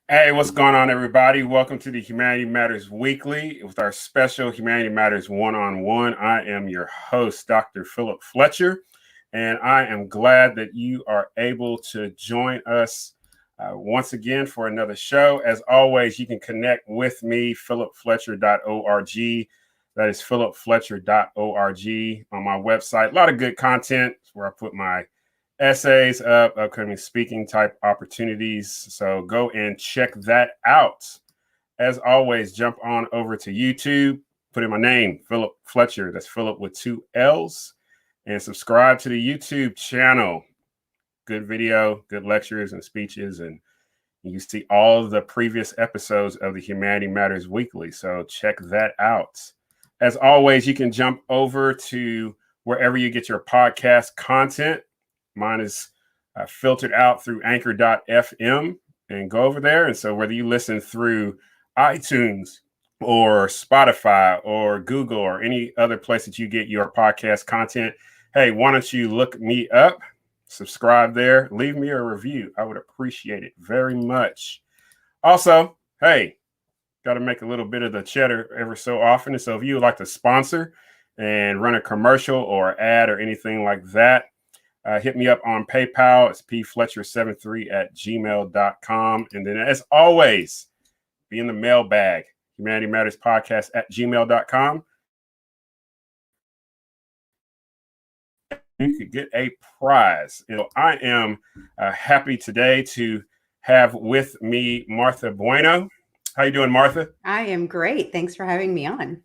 Hey, what's going on, everybody? Welcome to the Humanity Matters Weekly with our special Humanity Matters One-on-One. I am your host, Dr. Philip Fletcher, and I am glad that you are able to join us once again for another show. As always, you can connect with me, philipfletcher.org. That is philipfletcher.org on my website. A lot of good content where I put my essays up, upcoming speaking type opportunities. So go and check that out. As always, jump on over to YouTube, put in my name, Philip Fletcher. That's Philip with 2 L's, and subscribe to the YouTube channel. Good video, good lectures and speeches, and you see all of the previous episodes of the Humanity Matters Weekly. So check that out. As always, you can jump over to wherever you get your podcast content. Mine is filtered out through anchor.fm, and go over there. And so whether you listen through iTunes or Spotify or Google or any other place that you get your podcast content, hey, why don't you look me up, subscribe there, leave me a review. I would appreciate it very much. Also, hey, got to make a little bit of the cheddar every so often. And so if you would like to sponsor and run a commercial or ad or anything like that, hit me up on PayPal. It's pfletcher73@gmail.com. And then, as always, be in the mailbag, Humanity Matters Podcast @gmail.com. You could get a prize. I am happy today to have with me Martha Bueno. How you doing, Martha? I am great. Thanks for having me on.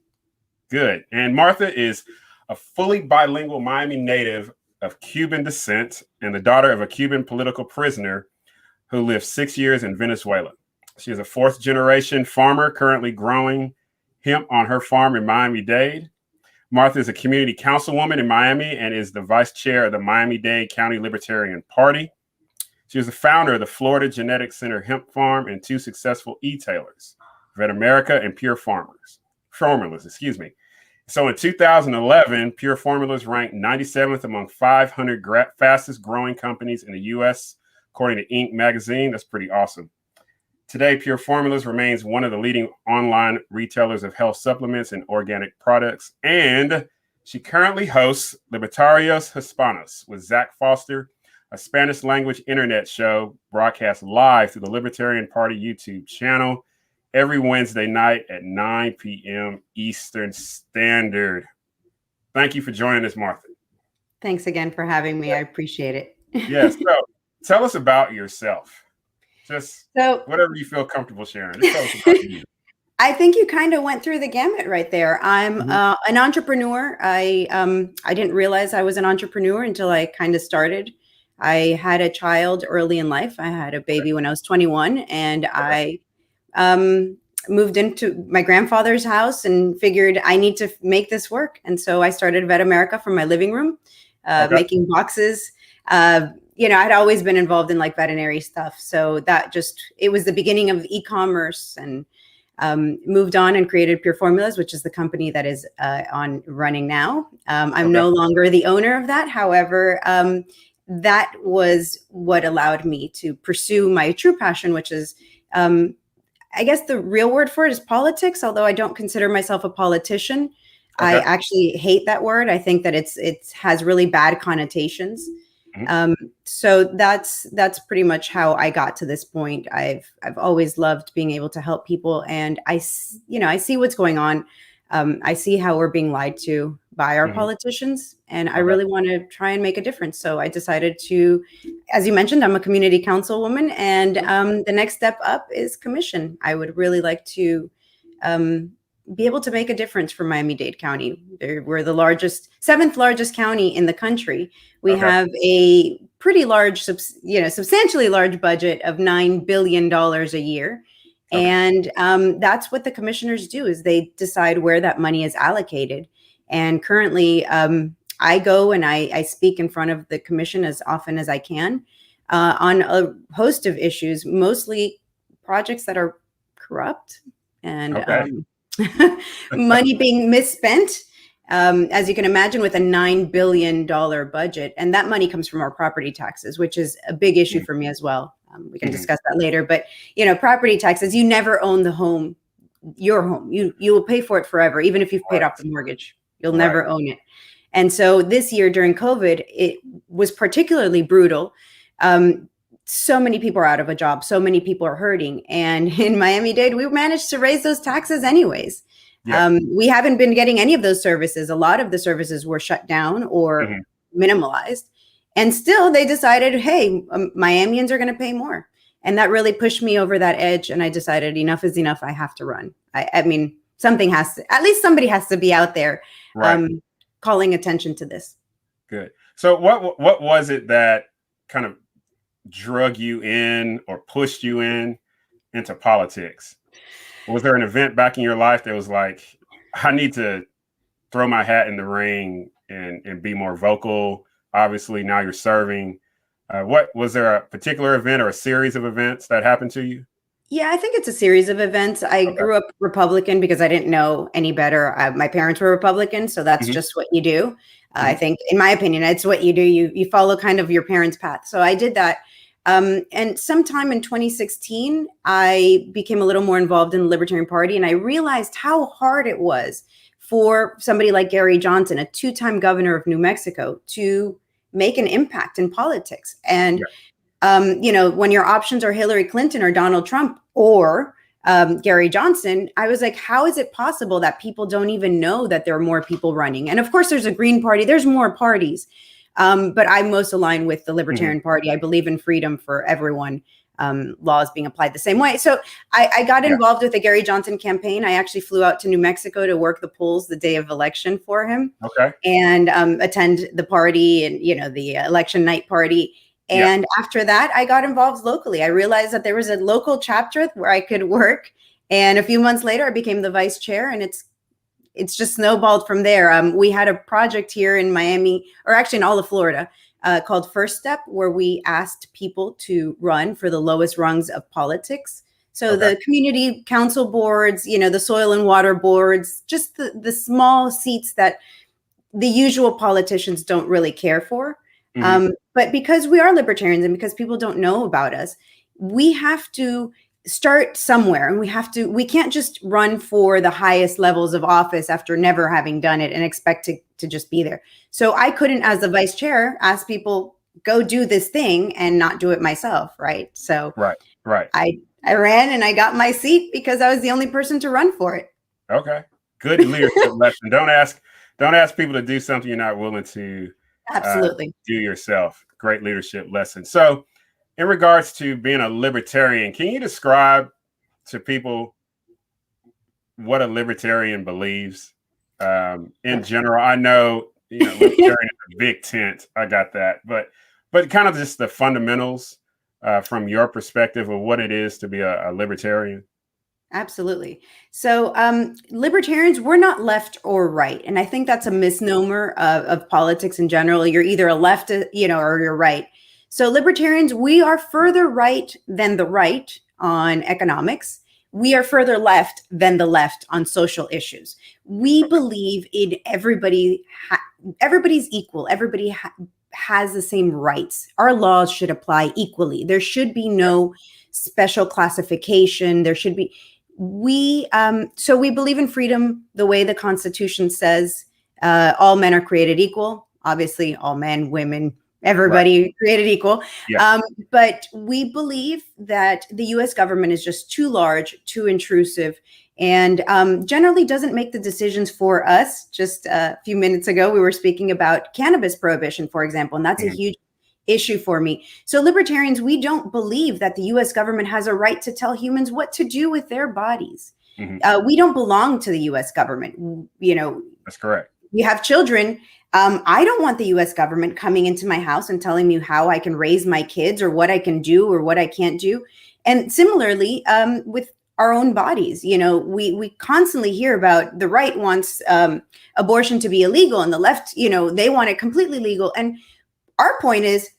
Good. And Martha is a fully bilingual Miami native of Cuban descent and the daughter of a Cuban political prisoner who lived 6 years in Venezuela. She is a fourth-generation farmer currently growing hemp on her farm in Miami-Dade. Martha is a community councilwoman in Miami and is the vice chair of the Miami-Dade County Libertarian Party. She is the founder of the Florida Genetics Center Hemp Farm and 2 successful e-tailers, Vet America and Pure Formulas. So in 2011, Pure Formulas ranked 97th among 500 fastest growing companies in the U.S., according to Inc. magazine. That's pretty awesome. Today, Pure Formulas remains one of the leading online retailers of health supplements and organic products. And she currently hosts Libertarios Hispanos with Zach Foster, a Spanish language internet show broadcast live through the Libertarian Party YouTube channel every Wednesday night at 9 p.m. Eastern Standard. Thank you for joining us, Martha. Thanks again for having me. I appreciate it. Yes. So tell us about yourself. Just whatever you feel comfortable sharing. Just tell us about you. I think you kind of went through the gamut right there. I'm an entrepreneur. I didn't realize I was an entrepreneur until I kind of started. I had a child early in life. I had a baby when I was 21, and I moved into my grandfather's house and figured I need to make this work. And so I started Vet America from my living room, making boxes. I'd always been involved in like veterinary stuff. So it was the beginning of e-commerce, and moved on and created Pure Formulas, which is the company that is on running now. I'm no longer the owner of that. However, that was what allowed me to pursue my true passion, which is, I guess the real word for it is politics, although I don't consider myself a politician. I actually hate that word. I think that it has really bad connotations. So that's pretty much how I got to this point. I've always loved being able to help people, and I see what's going on. I see how we're being lied to by our politicians, and I really want to try and make a difference. So I decided to, as you mentioned, I'm a community councilwoman, and the next step up is commission. I would really like to be able to make a difference for Miami-Dade County. We're the seventh largest county in the country. We have a pretty large, substantially large budget of $9 billion a year. And that's what the commissioners do, is they decide where that money is allocated. And currently, I go and I speak in front of the commission as often as I can on a host of issues, mostly projects that are corrupt and money being misspent. As you can imagine, with a $9 billion budget, and that money comes from our property taxes, which is a big issue for me as well. We can discuss that later. But, property taxes, you never own the home, your home. You will pay for it forever. Even if you've paid off the mortgage, you'll never own it. And so this year during COVID, it was particularly brutal. So many people are out of a job. So many people are hurting. And in Miami-Dade, we managed to raise those taxes anyways. Yeah. We haven't been getting any of those services. A lot of the services were shut down or minimalized. And still they decided, hey, Miamians are going to pay more. And that really pushed me over that edge. And I decided enough is enough. I have to run. I mean, something has to, at least somebody has to be out there calling attention to this. Good. So what was it that kind of drug you in or pushed you into politics? Was there an event back in your life that was like, I need to throw my hat in the ring and be more vocal? Obviously, now you're serving. What was there a particular event or a series of events that happened to you? Yeah, I think it's a series of events. I grew up Republican because I didn't know any better. My parents were Republican, so that's just what you do. I think, in my opinion, it's what you do. You follow kind of your parents' path. So I did that. And sometime in 2016, I became a little more involved in the Libertarian Party, and I realized how hard it was for somebody like Gary Johnson, a two-time governor of New Mexico, to make an impact in politics. And, when your options are Hillary Clinton or Donald Trump or Gary Johnson, I was like, how is it possible that people don't even know that there are more people running? And of course, there's a Green Party. There's more parties. But I'm most aligned with the Libertarian Party. I believe in freedom for everyone, laws being applied the same way. So I got involved with the Gary Johnson campaign. I actually flew out to New Mexico to work the polls the day of election for him. And attend the party and, the election night party. And after that, I got involved locally. I realized that there was a local chapter where I could work. And a few months later, I became the vice chair, and it's just snowballed from there. We had a project here in Miami, or actually in all of Florida, called First Step, where we asked people to run for the lowest rungs of politics. So the community council boards, the soil and water boards, just the small seats that the usual politicians don't really care for. But because we are libertarians and because people don't know about us, we have to start somewhere, and we can't just run for the highest levels of office after never having done it and expect to just be there. So I couldn't, as the vice chair, ask people, go do this thing and not do it myself. Right. So I ran and I got my seat because I was the only person to run for it. Okay. Good leadership lesson. Don't ask people to do something you're not willing to do yourself. Great leadership lesson. So in regards to being a libertarian, can you describe to people what a libertarian believes in general? I know, libertarian is a big tent. I got that. But kind of just the fundamentals from your perspective of what it is to be a libertarian. Absolutely. So libertarians, we're not left or right. And I think that's a misnomer of politics in general. You're either a left, or you're right. So libertarians, we are further right than the right on economics. We are further left than the left on social issues. We believe in everybody's equal. Everybody has the same rights. Our laws should apply equally. There should be no special classification. There should be. So we believe in freedom the way the Constitution says. All men are created equal. Obviously, all men, women, everybody created equal. But we believe that the U.S. government is just too large, too intrusive, and generally doesn't make the decisions for us. Just a few minutes ago, we were speaking about cannabis prohibition, for example, and that's a huge issue for me. So libertarians, we don't believe that the U.S. government has a right to tell humans what to do with their bodies. We don't belong to the U.S. government. That's correct. You have children. I don't want the U.S. government coming into my house and telling me how I can raise my kids or what I can do or what I can't do. And similarly, with our own bodies, we constantly hear about the right wants abortion to be illegal and the left, they want it completely legal. And our point is,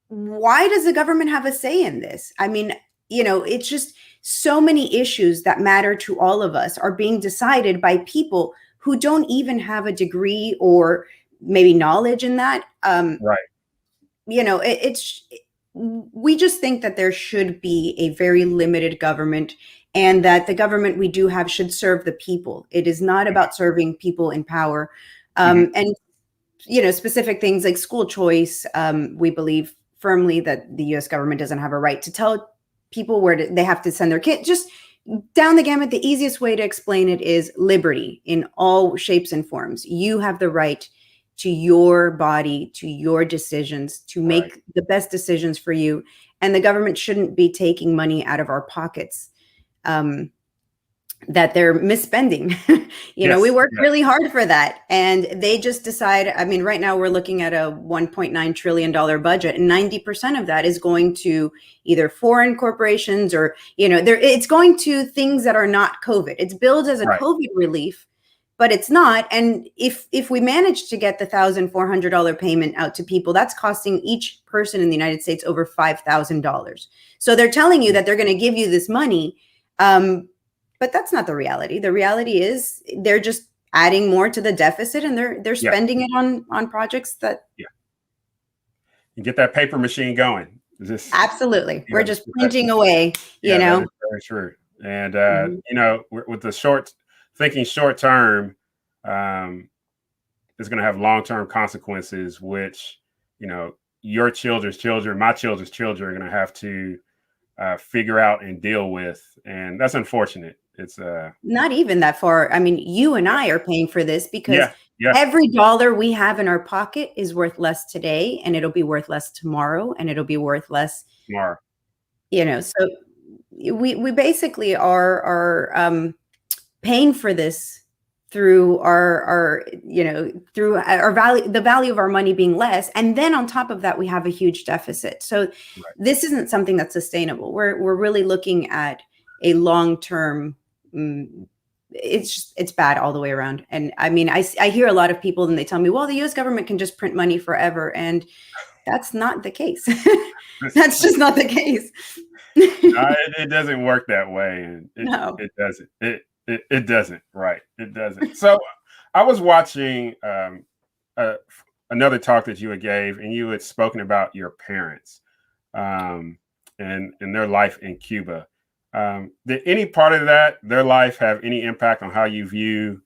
why does the government have a say in this? I mean, it's just so many issues that matter to all of us are being decided by people who don't even have a degree or maybe knowledge in that. we just think that there should be a very limited government, and that the government we do have should serve the people. It is not about serving people in power. And, specific things like school choice, we believe firmly that the U.S. government doesn't have a right to tell people where they have to send their kids. Just down the gamut, the easiest way to explain it is liberty in all shapes and forms. You have the right to your body, to your decisions, to make the best decisions for you. And the government shouldn't be taking money out of our pockets that they're misspending. We work really hard for that. And they just decide, right now we're looking at a $1.9 trillion budget, and 90% of that is going to either foreign corporations or, it's going to things that are not COVID. It's billed as a COVID relief, but it's not. And if we manage to get the $1,400 payment out to people, that's costing each person in the United States over $5,000. So they're telling you that they're going to give you this money, but that's not the reality. The reality is they're just adding more to the deficit, and they're spending it on projects that you get that paper machine going. Absolutely, we're just printing away. That is very true. And with the short term, is going to have long-term consequences, which your children's children, my children's children, are going to have to figure out and deal with, and that's unfortunate. It's not even that far. You and I are paying for this because every dollar we have in our pocket is worth less today, and it'll be worth less tomorrow, and it'll be worth less tomorrow. So we basically are paying for this through our value, the value of our money being less. And then on top of that, we have a huge deficit. So this isn't something that's sustainable. We're really looking at a long-term, it's bad all the way around. And I hear a lot of people and they tell me, well, the US government can just print money forever. And that's not the case. That's just not the case. It doesn't work that way. And it doesn't. It doesn't. Right. It doesn't. So I was watching another talk that you had gave, and you had spoken about your parents and their life in Cuba. Did any part of their life have any impact on how you view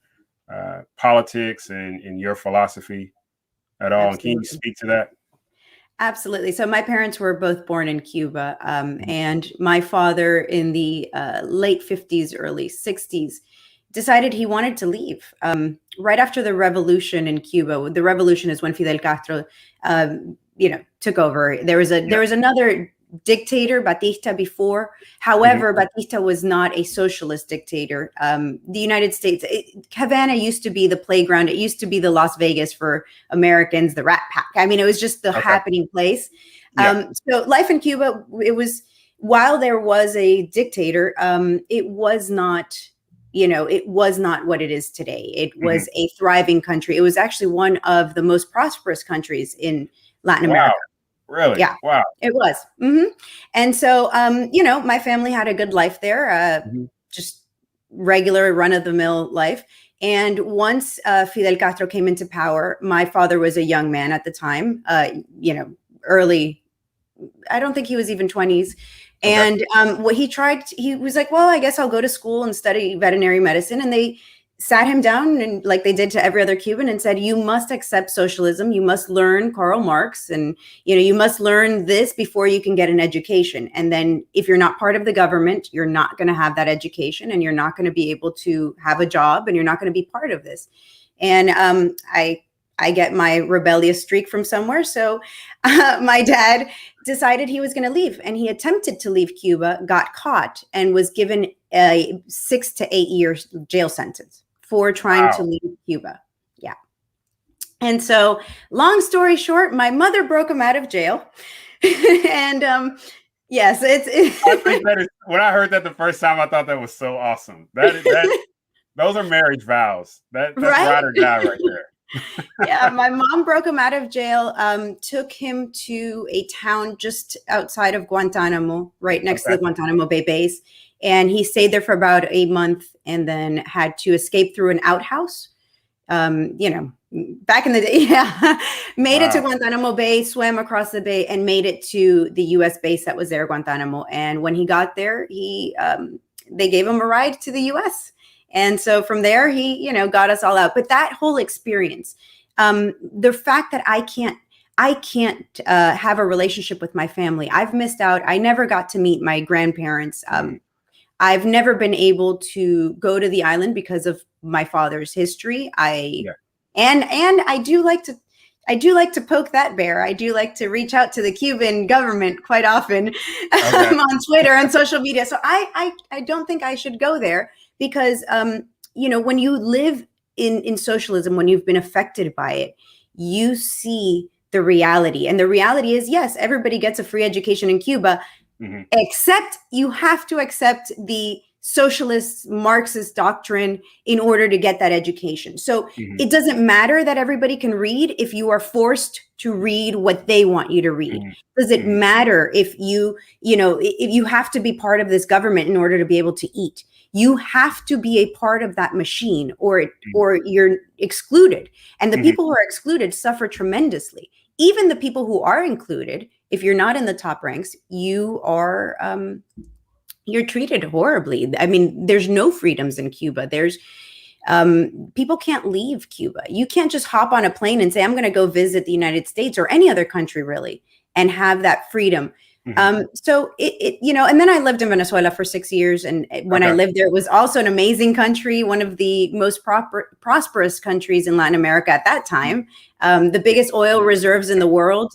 politics and your philosophy at all? Absolutely. And can you speak to that? Absolutely. So my parents were both born in Cuba, and my father in the late 50s, early 60s, decided he wanted to leave. Right after the revolution in Cuba, the revolution is when Fidel Castro, took over. There was another dictator, Batista, before. However, Batista was not a socialist dictator. The United States, Havana used to be the playground. It used to be the Las Vegas for Americans, the Rat Pack. It was just the happening place. So life in Cuba, it was, while there was a dictator, it was not, it was not what it is today. It was a thriving country. It was actually one of the most prosperous countries in Latin America. Really? Yeah. Wow. It was. And so, my family had a good life there, just regular run-of-the-mill life. And once Fidel Castro came into power, my father was a young man at the time, early, I don't think he was even 20s. And what he was like, well, I guess I'll go to school and study veterinary medicine. And they sat him down, and like they did to every other Cuban, and said, you must accept socialism. You must learn Karl Marx, and, you must learn this before you can get an education. And then if you're not part of the government, you're not going to have that education, and you're not going to be able to have a job, and you're not going to be part of this. And I get my rebellious streak from somewhere. So my dad decided he was going to leave, and he attempted to leave Cuba, got caught, and was given a 6 to 8 year jail sentence for trying to leave Cuba. Yeah. And so long story short, my mother broke him out of jail. And yes, I think that is, when I heard that the first time, I thought that was so awesome. Those are marriage vows. That's ride or die right there. Yeah, my mom broke him out of jail, took him to a town just outside of Guantanamo, right next to the Guantanamo Bay base. And he stayed there for about a month, and then had to escape through an outhouse you know, back in the day, yeah, made it to Guantanamo Bay, swam across the bay, and made it to the U.S. base that was there, Guantanamo. And when he got there, they gave him a ride to the U.S. And so from there, he, you know, got us all out. But that whole experience, the fact that I can't have a relationship with my family, I've missed out. I never got to meet my grandparents. I've never been able to go to the island because of my father's history. And I do like to poke that bear. I do like to reach out to the Cuban government quite often on Twitter and social media. So I don't think I should go there because, you know, when you live in socialism, when you've been affected by it, you see the reality. And the reality is, yes, everybody gets a free education in Cuba, except you have to accept the socialist Marxist doctrine in order to get that education. So it doesn't matter that everybody can read if you are forced to read what they want you to read. Does it matter if you have to be part of this government in order to be able to eat? You have to be a part of that machine or you're excluded. And the people who are excluded suffer tremendously. Even the people who are included, if you're not in the top ranks, you are you're treated horribly. I mean, there's no freedoms in Cuba. There's people can't leave Cuba. You can't just hop on a plane and say, I'm going to go visit the United States or any other country really and have that freedom. So it you know, and then I lived in Venezuela for 6 years. And when I lived there, it was also an amazing country, one of the most prosperous countries in Latin America at that time. The biggest oil reserves in the world,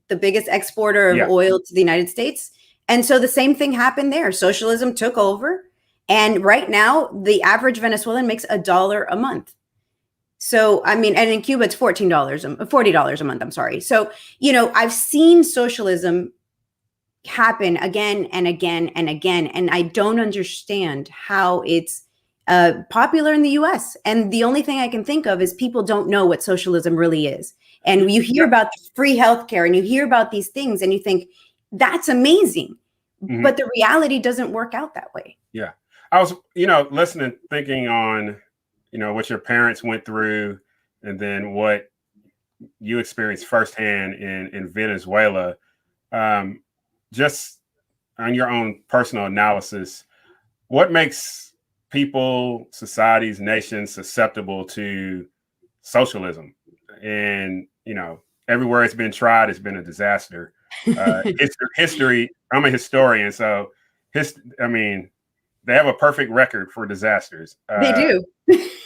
the biggest exporter of oil to the United States. And so the same thing happened there. Socialism took over. And right now, the average Venezuelan makes $1 a month. So, I mean, and in Cuba, it's $40 a month. I'm sorry. So, you know, I've seen socialism happen again and again and again. And I don't understand how it's popular in the US. And the only thing I can think of is people don't know what socialism really is. And you hear about free healthcare and you hear about these things and you think that's amazing. But the reality doesn't work out that way. Yeah. I was, you know, listening, thinking on, you know, what your parents went through and then what you experienced firsthand in Venezuela. Just on your own personal analysis, what makes people, societies, nations susceptible to socialism? And, you know, everywhere it's been tried, it's been a disaster. History, I'm a historian, so I mean, they have a perfect record for disasters. They do.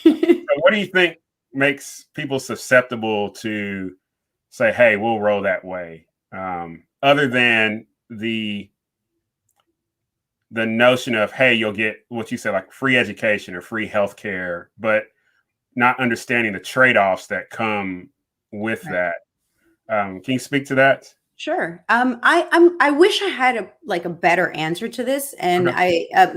So what do you think makes people susceptible to say, hey, we'll roll that way? Other than the notion of, hey, you'll get what you said, like free education or free healthcare, but not understanding the trade-offs that come with that. Can you speak to that? Sure. I wish I had a better answer to this. And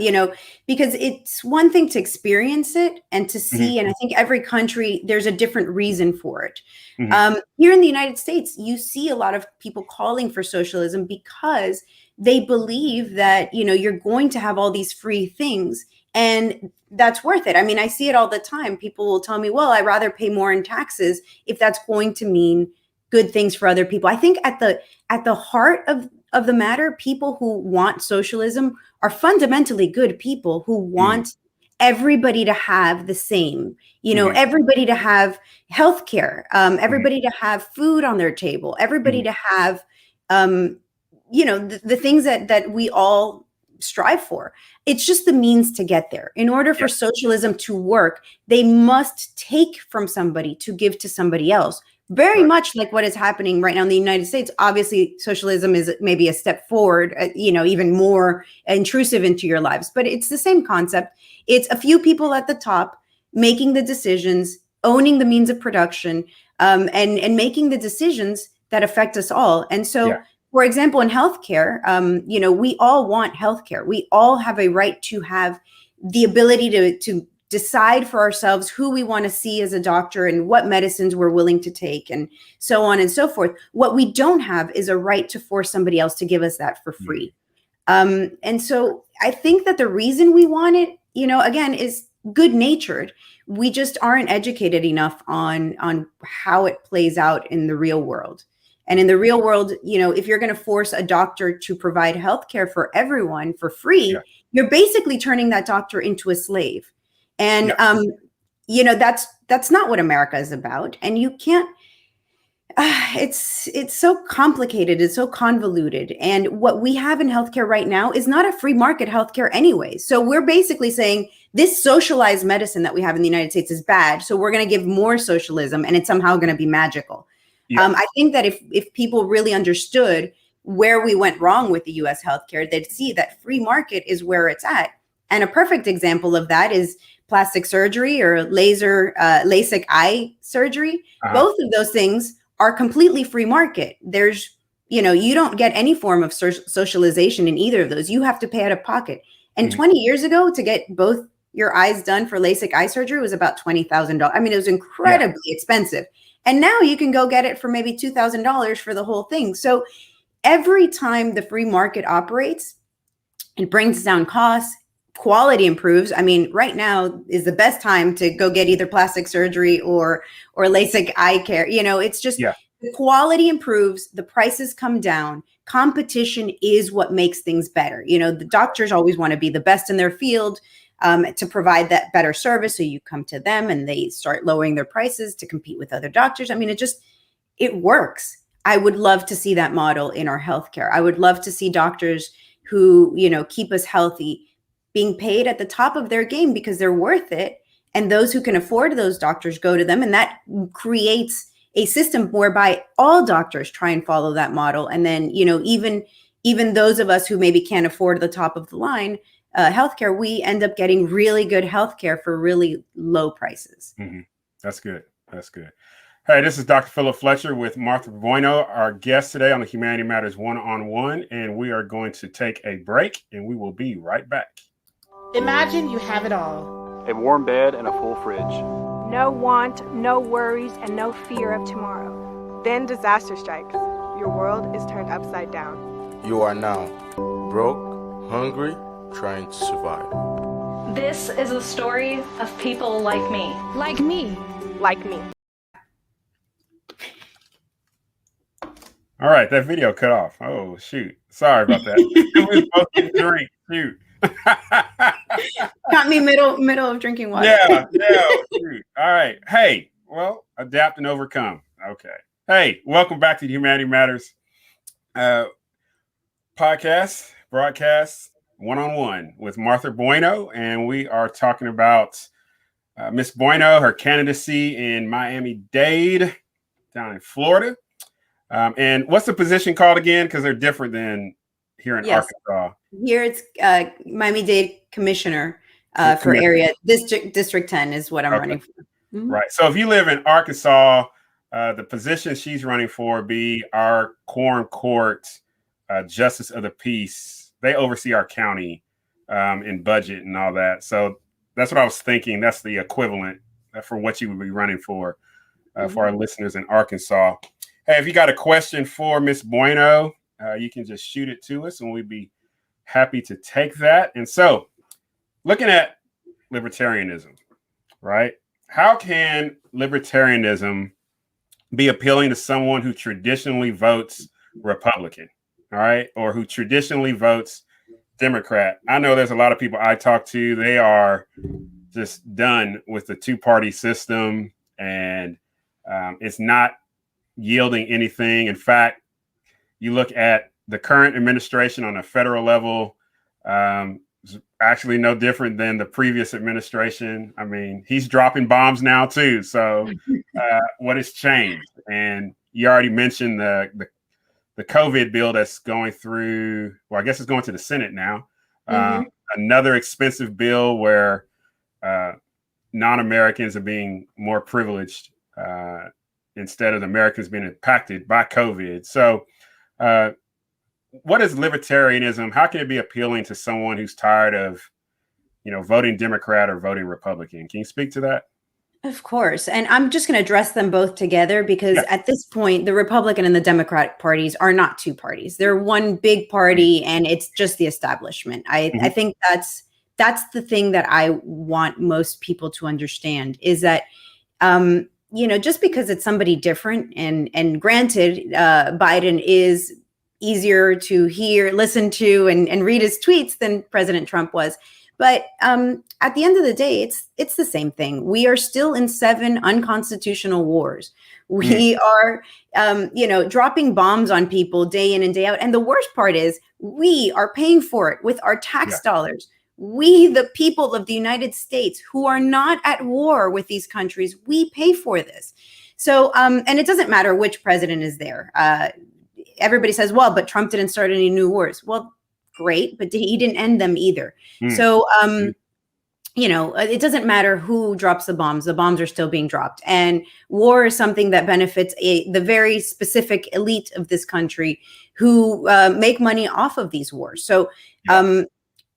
you know, because it's one thing to experience it and to see, and I think every country, there's a different reason for it. Here in the United States, you see a lot of people calling for socialism because they believe that, you know, you're going to have all these free things and that's worth it. I mean, I see it all the time. People will tell me, well, I'd rather pay more in taxes if that's going to mean good things for other people. I think at the heart of the matter, people who want socialism are fundamentally good people who want everybody to have the same, you know, everybody to have healthcare, everybody to have food on their table, everybody to have, you know, the things that we all strive for. It's just the means to get there. In order for socialism to work, they must take from somebody to give to somebody else. Very much like what is happening right now in the United States. Obviously, socialism is maybe a step forward, you know, even more intrusive into your lives. But it's the same concept. It's a few people at the top making the decisions, owning the means of production, and making the decisions that affect us all. And so, for example, in healthcare, you know, we all want healthcare. We all have a right to have the ability to decide for ourselves who we want to see as a doctor and what medicines we're willing to take and so on and so forth. What we don't have is a right to force somebody else to give us that for free. And so I think that the reason we want it, you know, again, is good natured. We just aren't educated enough on how it plays out in the real world. And in the real world, if you're going to force a doctor to provide healthcare for everyone for free, you're basically turning that doctor into a slave. And that's not what America is about. And you can't. It's so complicated. It's so convoluted. And what we have in healthcare right now is not a free market healthcare anyway. So we're basically saying this socialized medicine that we have in the United States is bad. So we're going to give more socialism, and it's somehow going to be magical. I think that if people really understood where we went wrong with the U.S. healthcare, they'd see that free market is where it's at. And a perfect example of that is plastic surgery or LASIK eye surgery. Both of those things are completely free market. There's, you don't get any form of socialization in either of those. You have to pay out of pocket. And 20 years ago, to get both your eyes done for LASIK eye surgery was about $20,000. I mean, it was incredibly expensive. And now you can go get it for maybe $2,000 for the whole thing. So every time the free market operates, it brings down costs, quality improves. I mean, right now is the best time to go get either plastic surgery or LASIK eye care. It's just the quality improves, the prices come down. Competition is what makes things better. The doctors always want to be the best in their field to provide that better service. So you come to them and they start lowering their prices to compete with other doctors. I mean, it works. I would love to see that model in our healthcare. I would love to see doctors who, keep us healthy being paid at the top of their game because they're worth it. And those who can afford those doctors go to them. And that creates a system whereby all doctors try and follow that model. And then, even those of us who maybe can't afford the top of the line healthcare, we end up getting really good healthcare for really low prices. That's good. Hey, this is Dr. Philip Fletcher with Martha Bueno, our guest today on the Humanity Matters One-on-One, and we are going to take a break, and we will be right back. Imagine you have it all. A warm bed and a full fridge. No want, no worries, and no fear of tomorrow. Then disaster strikes. Your world is turned upside down. You are now broke, hungry, trying to survive. This is a story of people like me. Like me. Like me. All right, that video cut off. Oh, shoot. Sorry about that. We're supposed to drink. Shoot. Got me middle of drinking water. Yeah. Shoot. All right. Hey, well, adapt and overcome. Okay. Hey, welcome back to the Humanity Matters podcast, broadcast, one-on-one with Martha Bueno. And we are talking about Miss Bueno, her candidacy in Miami-Dade down in Florida. And what's the position called again? Because they're different than here in Arkansas. Here it's Miami-Dade Commissioner for area. District 10 is what I'm running for. Right. So if you live in Arkansas, the position she's running for be our Quorum Court Justice of the Peace. They oversee our county in budget and all that. So that's what I was thinking. That's the equivalent for what you would be running for our listeners in Arkansas. Hey, if you got a question for Miss Bueno, you can just shoot it to us and we'd be happy to take that. And so looking at libertarianism, right? How can libertarianism be appealing to someone who traditionally votes Republican, all right? Or who traditionally votes Democrat? I know there's a lot of people I talk to, they are just done with the two-party system and it's not yielding anything. In fact, you look at the current administration on a federal level, it's actually no different than the previous administration. I mean, he's dropping bombs now too. So what has changed? And you already mentioned the COVID bill that's going through, well, I guess it's going to the Senate now. Another expensive bill where non-Americans are being more privileged instead of the Americans being impacted by COVID. So what is libertarianism? How can it be appealing to someone who's tired of, voting Democrat or voting Republican? Can you speak to that? Of course. And I'm just going to address them both together because at this point, the Republican and the Democratic parties are not two parties. They're one big party and it's just the establishment. I think that's the thing that I want most people to understand, is that, just because it's somebody different, and granted, Biden is easier to listen to, and read his tweets than President Trump was. But at the end of the day, it's the same thing. We are still in 7 unconstitutional wars. We are, dropping bombs on people day in and day out. And the worst part is we are paying for it with our tax dollars. We, the people of the United States, who are not at war with these countries, we pay for this. So, and it doesn't matter which president is there. Everybody says, well, but Trump didn't start any new wars. Well, great, but he didn't end them either. So, it doesn't matter who drops the bombs are still being dropped. And war is something that benefits the very specific elite of this country who make money off of these wars. So,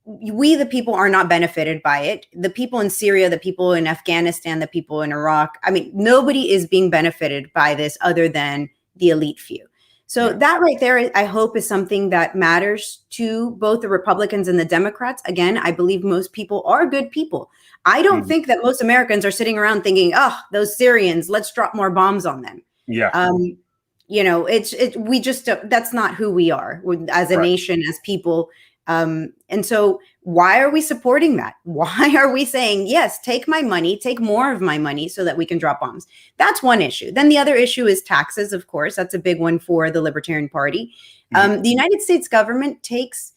we, the people, are not benefited by it. The people in Syria, the people in Afghanistan, the people in Iraq, nobody is being benefited by this other than the elite few. So that right there, I hope, is something that matters to both the Republicans and the Democrats. Again, I believe most people are good people. I don't think that most Americans are sitting around thinking, oh, those Syrians, let's drop more bombs on them. Yeah. We just, that's not who we are as a nation, as people. And so why are we supporting that? Why are we saying, yes, take my money, take more of my money so that we can drop bombs? That's one issue. Then the other issue is taxes, of course. That's a big one for the Libertarian Party. The United States government takes,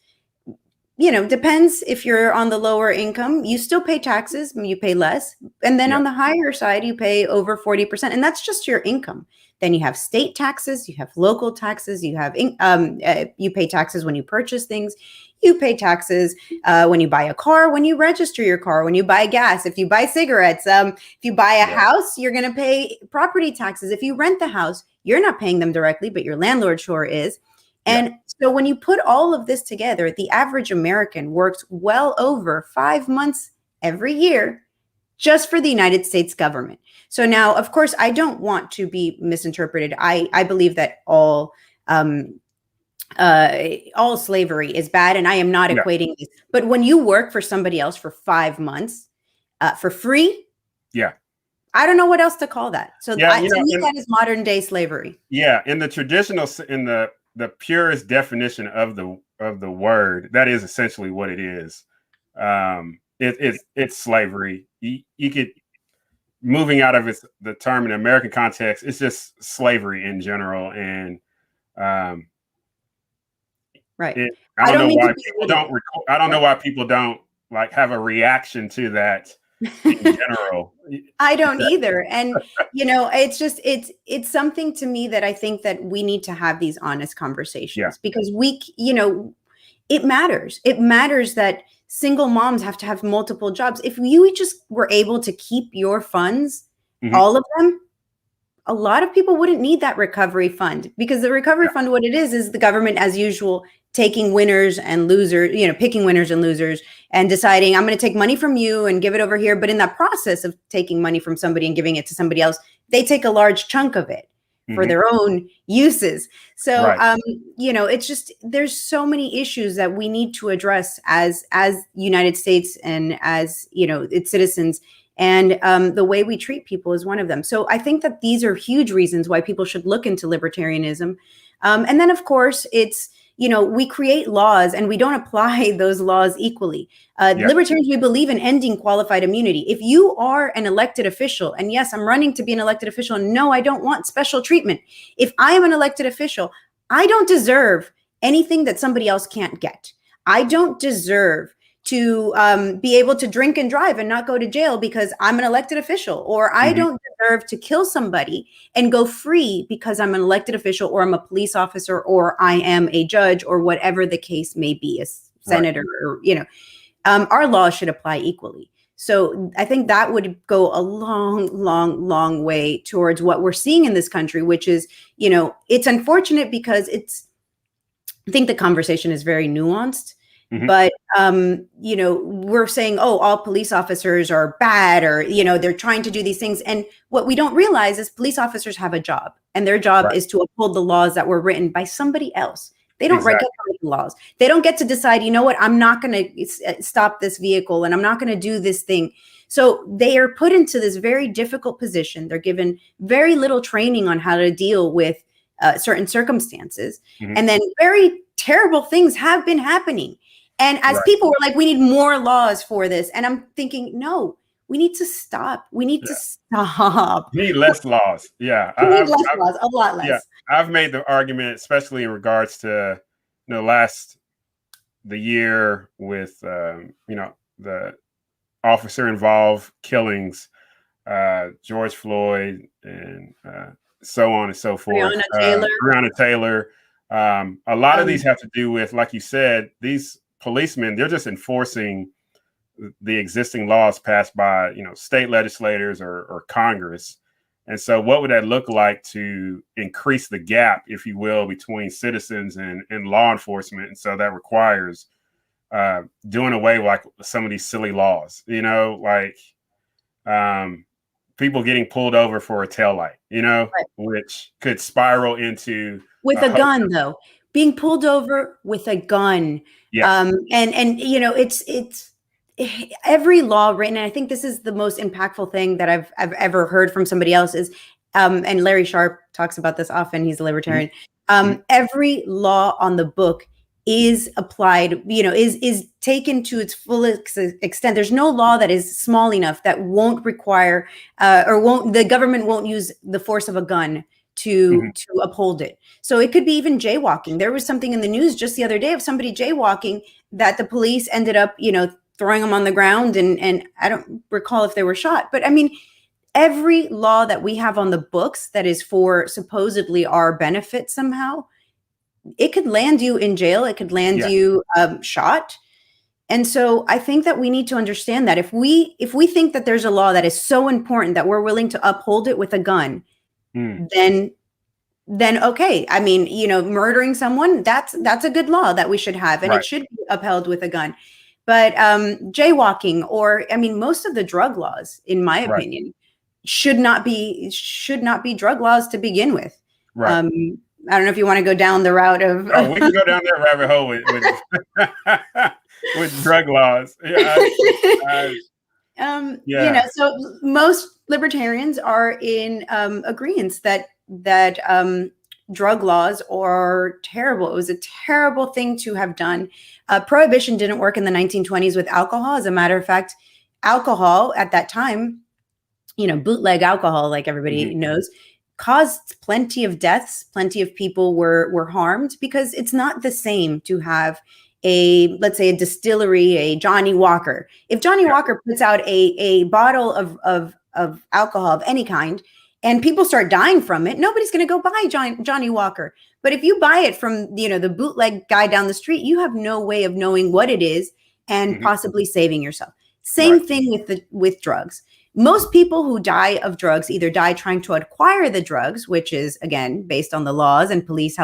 depends if you're on the lower income, you still pay taxes, you pay less. And then on the higher side, you pay over 40%. And that's just your income. Then you have state taxes, you have local taxes, you have you pay taxes when you purchase things. You pay taxes when you buy a car, when you register your car, when you buy gas, if you buy cigarettes, if you buy a house, you're going to pay property taxes. If you rent the house, you're not paying them directly, but your landlord sure is. And so when you put all of this together, the average American works well over 5 months every year just for the United States government. So now, of course, I don't want to be misinterpreted. I believe that all slavery is bad, and I am not equating this. But when you work for somebody else for 5 months for free, I don't know what else to call that. So to me, that is modern day slavery. Yeah, in the traditional, in the purest definition of the word, that is essentially what it is. It's slavery. You could, moving out of the term in American context, it's just slavery in general, and I don't know why people don't like have a reaction to that in general. I don't either. And it's something to me that I think that we need to have these honest conversations, because it matters. It matters that single moms have to have multiple jobs. If you just were able to keep your funds, all of them, a lot of people wouldn't need that recovery fund, because the recovery fund, what it is the government, as usual, taking winners and losers, picking winners and losers and deciding, I'm going to take money from you and give it over here. But in that process of taking money from somebody and giving it to somebody else, they take a large chunk of it for their own uses. So, it's just, there's so many issues that we need to address as United States and as, its citizens. And the way we treat people is one of them. So I think that these are huge reasons why people should look into libertarianism. And then, of course, it's, we create laws and we don't apply those laws equally. Libertarians, we believe in ending qualified immunity. If you are an elected official, and yes, I'm running to be an elected official, and no, I don't want special treatment. If I am an elected official, I don't deserve anything that somebody else can't get. I don't deserve to be able to drink and drive and not go to jail because I'm an elected official, or I don't deserve to kill somebody and go free because I'm an elected official, or I'm a police officer, or I am a judge, or whatever the case may be, a senator, or, our laws should apply equally. So I think that would go a long, long, long way towards what we're seeing in this country, which is, it's unfortunate because I think the conversation is very nuanced. But, we're saying, all police officers are bad, or, they're trying to do these things. And what we don't realize is police officers have a job, and their job is to uphold the laws that were written by somebody else. They don't get to write the laws. They don't get to decide, you know what, I'm not going to stop this vehicle and I'm not going to do this thing. So they are put into this very difficult position. They're given very little training on how to deal with certain circumstances. And then very terrible things have been happening. And as people were like, we need more laws for this. And I'm thinking, no, we need to stop. We need to stop. We need less laws. Yeah. We need less laws, a lot less. Yeah. I've made the argument, especially in regards to, the year with, the officer involved killings, George Floyd and so on and so forth. Breonna Taylor. A lot of these have to do with, like you said, these policemen, they're just enforcing the existing laws passed by, state legislators or Congress. And so what would that look like to increase the gap, if you will, between citizens and law enforcement? And so that requires doing away with like some of these silly laws, people getting pulled over for a taillight, which could spiral into with a gun, though, being pulled over with a gun. Yeah. It's every law written. And I think this is the most impactful thing that I've ever heard from somebody else is, and Larry Sharp talks about this often. He's a libertarian. Every law on the book is applied, is taken to its fullest extent. There's no law that is small enough that won't require, the government won't use the force of a gun to uphold it. So it could be even jaywalking. There was something in the news just the other day of somebody jaywalking that the police ended up, throwing them on the ground. And I don't recall if they were shot, but I mean, every law that we have on the books that is for supposedly our benefit somehow, it could land you in jail. It could land you shot. And so I think that we need to understand that if we think that there's a law that is so important that we're willing to uphold it with a gun, then okay. I mean, murdering someone, that's a good law that we should have, and it should be upheld with a gun. But jaywalking, or most of the drug laws, in my opinion, should not be drug laws to begin with. Right. I don't know if you want to go down the route of. We can go down that rabbit hole with drug laws. So most libertarians are in agreement that drug laws are terrible. It was a terrible thing to have done. Prohibition didn't work in the 1920s with alcohol. As a matter of fact, alcohol at that time, bootleg alcohol, like everybody knows, caused plenty of deaths. Plenty of people were harmed because it's not the same to have let's say a distillery, a Johnny Walker. If Johnny Walker puts out a bottle of alcohol of any kind and people start dying from it, nobody's going to go buy Johnny Walker. But if you buy it from, the bootleg guy down the street, you have no way of knowing what it is and possibly saving yourself. Same thing with drugs. Most people who die of drugs either die trying to acquire the drugs, which is, again, based on the laws and police,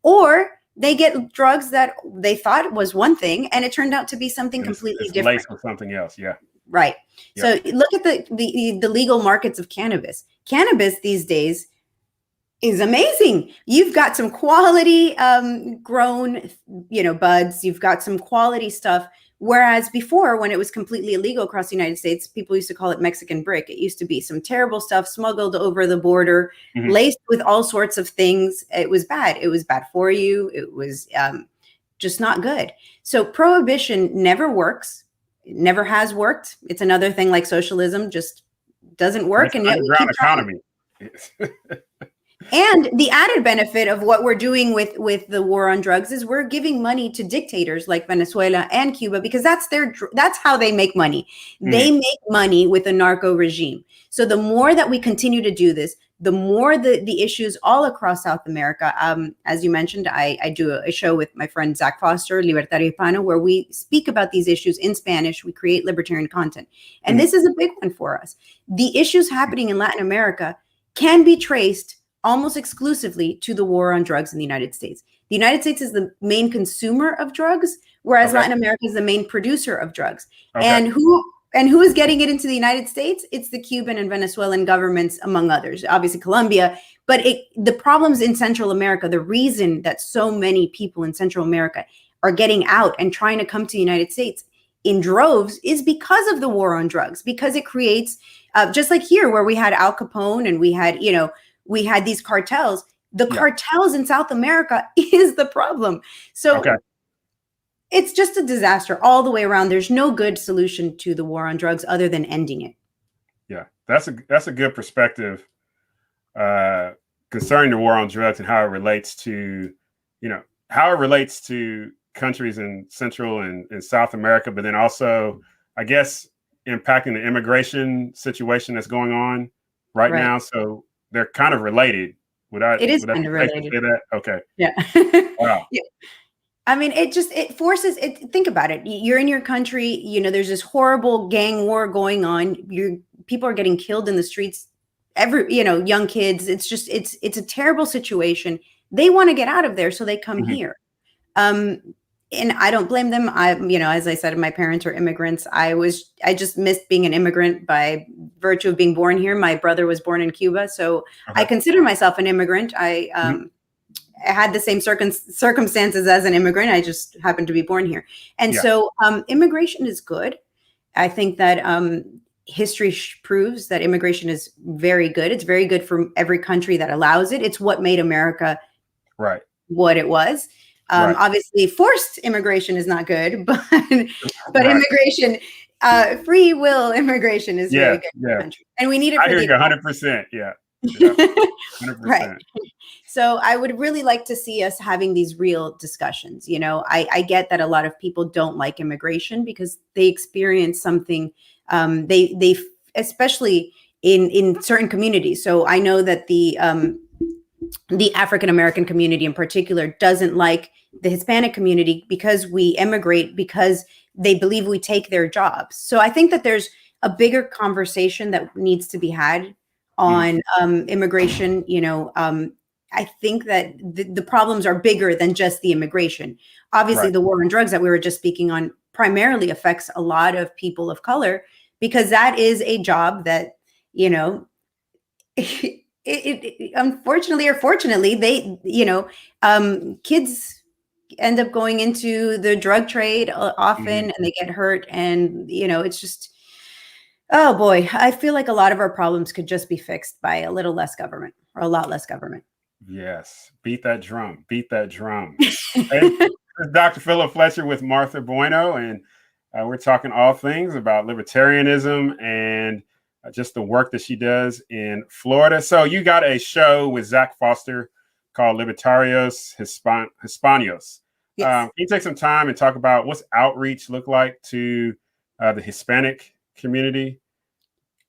or they get drugs that they thought was one thing and it turned out to be something completely different. Laced with something else, Right. So look at the legal markets of cannabis. Cannabis these days is amazing. You've got some quality grown, buds. You've got some quality stuff. Whereas before, when it was completely illegal across the United States, people used to call it Mexican brick. It used to be some terrible stuff smuggled over the border, laced with all sorts of things. It was bad. It was bad for you. It was just not good. So prohibition never works. It never has worked. It's another thing like socialism, just doesn't work. And yet we keep economy. And the added benefit of what we're doing with the war on drugs is we're giving money to dictators like Venezuela and Cuba because that's how they make money. They make money with a narco regime. So the more that we continue to do this, the more the issues all across South America. As you mentioned, I do a show with my friend Zach Foster, Libertarios Hispanos, where we speak about these issues in Spanish. We create libertarian content. And this is a big one for us. The issues happening in Latin America can be traced almost exclusively to the war on drugs in the United States. The United States is the main consumer of drugs, whereas Latin America is the main producer of drugs. And who is getting it into the United States? It's the Cuban and Venezuelan governments, among others. Obviously Colombia, But the problems in Central America, the reason that so many people in Central America are getting out and trying to come to the United States in droves is because of the war on drugs, because it creates, just like here where we had Al Capone and we had these cartels. The cartels in South America is the problem. So it's just a disaster all the way around. There's no good solution to the war on drugs other than ending it. Yeah, that's a good perspective concerning the war on drugs and how it relates to, countries in Central and South America, but then also, I guess, impacting the immigration situation that's going on right now. So they're kind of related. It is kind of related. Say that? Okay. Yeah. Wow. Yeah. I mean, it forces it. Think about it. You're in your country, there's this horrible gang war going on. People are getting killed in the streets. Young kids. It's just, it's a terrible situation. They want to get out of there. So they come here. And I don't blame them. As I said, my parents are immigrants. I just missed being an immigrant by virtue of being born here. My brother was born in Cuba. So I consider myself an immigrant. I had the same circumstances as an immigrant. I just happened to be born here. And so immigration is good. I think that history proves that immigration is very good. It's very good for every country that allows it. It's what made America what it was. Obviously, forced immigration is not good, but immigration, free will immigration is very good for the country. And we need it. I hear you 100%. Yeah. 100%. Right. So I would really like to see us having these real discussions. I get that a lot of people don't like immigration because they experience something. They especially in certain communities. So I know that the African-American community in particular doesn't like the Hispanic community because we immigrate, because they believe we take their jobs. So I think that there's a bigger conversation that needs to be had on immigration. I think that the problems are bigger than just the immigration. Obviously, the war on drugs that we were just speaking on primarily affects a lot of people of color, because that is a job that, unfortunately or fortunately, they, kids end up going into the drug trade often and they get hurt. And, it's just, oh boy, I feel like a lot of our problems could just be fixed by a little less government or a lot less government. Yes. Beat that drum. Hey, Dr. Philip Fletcher with Martha Bueno, and we're talking all things about libertarianism and just the work that she does in Florida. So you got a show with Zach Foster called Libertarios Hispanos. Yes. Can you take some time and talk about what's outreach look like to the Hispanic community?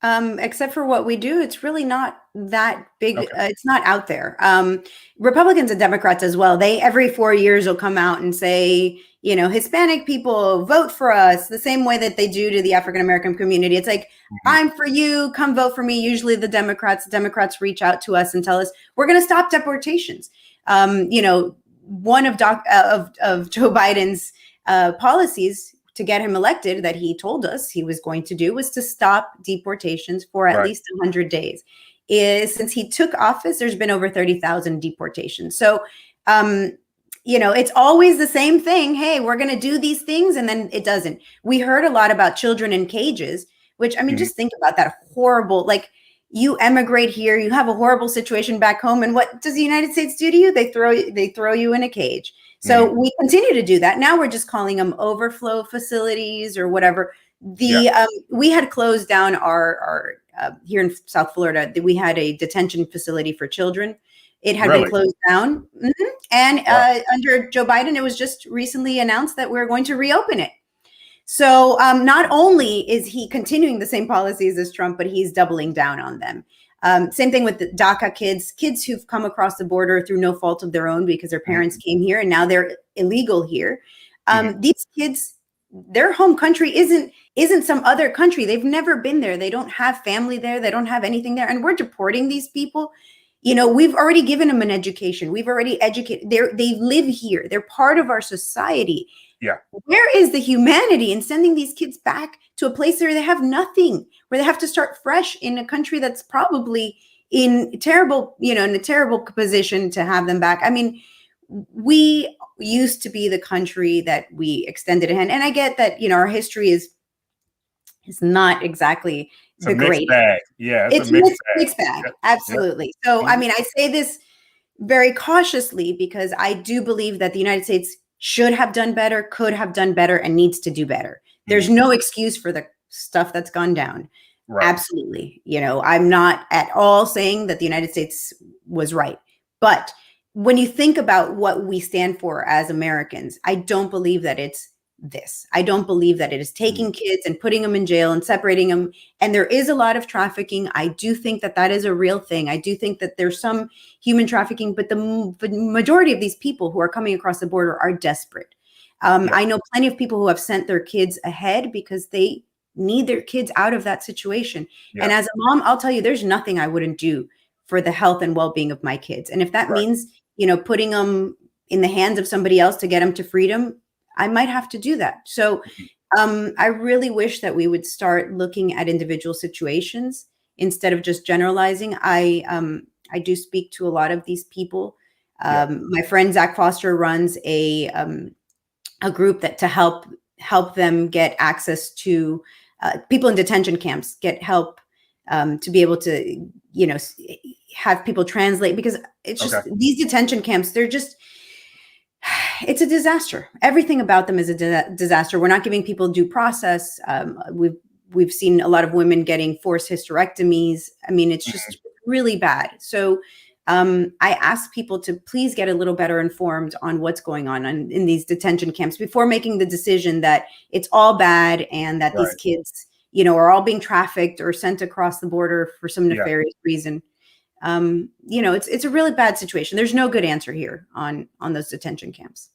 Except for what we do, it's really not that big. It's not out there. Republicans and Democrats as well. They every 4 years will come out and say, Hispanic people vote for us the same way that they do to the African-American community. It's like, I'm for you, come vote for me. Usually the Democrats reach out to us and tell us we're going to stop deportations. One of Joe Biden's policies to get him elected that he told us he was going to do was to stop deportations for at least 100 days. Since he took office, there's been over 30,000 deportations. So, it's always the same thing. Hey, we're going to do these things. And then it doesn't. We heard a lot about children in cages, which, just think about that horrible, like you emigrate here, you have a horrible situation back home. And what does the United States do to you? They throw you in a cage. So we continue to do that. Now we're just calling them overflow facilities or whatever. We had closed down our here in South Florida. We had a detention facility for children. It had been closed down. And under Joe Biden, it was just recently announced that we're going to reopen it. So not only is he continuing the same policies as Trump, but he's doubling down on them. Same thing with the DACA kids who've come across the border through no fault of their own because their parents came here and now they're illegal here. These kids, their home country isn't some other country. They've never been there. They don't have family there. They don't have anything there. And we're deporting these people. We've already given them an education. We've already educated. They live here. They're part of our society. Yeah. Where is the humanity in sending these kids back to a place where they have nothing, where they have to start fresh in a country that's probably, in a terrible position to have them back. I mean, we used to be the country that we extended a hand, and I get that, our history is not exactly it's a mixed bag. Yeah, it's a mixed bag. Absolutely. Yep. So, I mean, I say this very cautiously because I do believe that the United States should have done better, could have done better, and needs to do better. There's no excuse for the stuff that's gone down. Right. Absolutely. I'm not at all saying that the United States was right. But when you think about what we stand for as Americans, I don't believe that it's this. I don't believe that it is taking kids and putting them in jail and separating them. And there is a lot of trafficking. I do think that that is a real thing. I do think that there's some human trafficking, but the majority of these people who are coming across the border are desperate. I know plenty of people who have sent their kids ahead because they need their kids out of that situation. And as a mom, I'll tell you, there's nothing I wouldn't do for the health and well-being of my kids. And if that means, putting them in the hands of somebody else to get them to freedom, I might have to do that. So I really wish that we would start looking at individual situations instead of just generalizing. I do speak to a lot of these people. My friend Zach Foster runs a group that to help them get access to people in detention camps, get help to be able to, have people translate, because it's just these detention camps, it's a disaster. Everything about them is a disaster. We're not giving people due process. We've seen a lot of women getting forced hysterectomies. I mean, it's just really bad. So I ask people to please get a little better informed on what's going on in these detention camps before making the decision that it's all bad and that these kids, are all being trafficked or sent across the border for some nefarious reason. It's a really bad situation. There's no good answer here on those detention camps.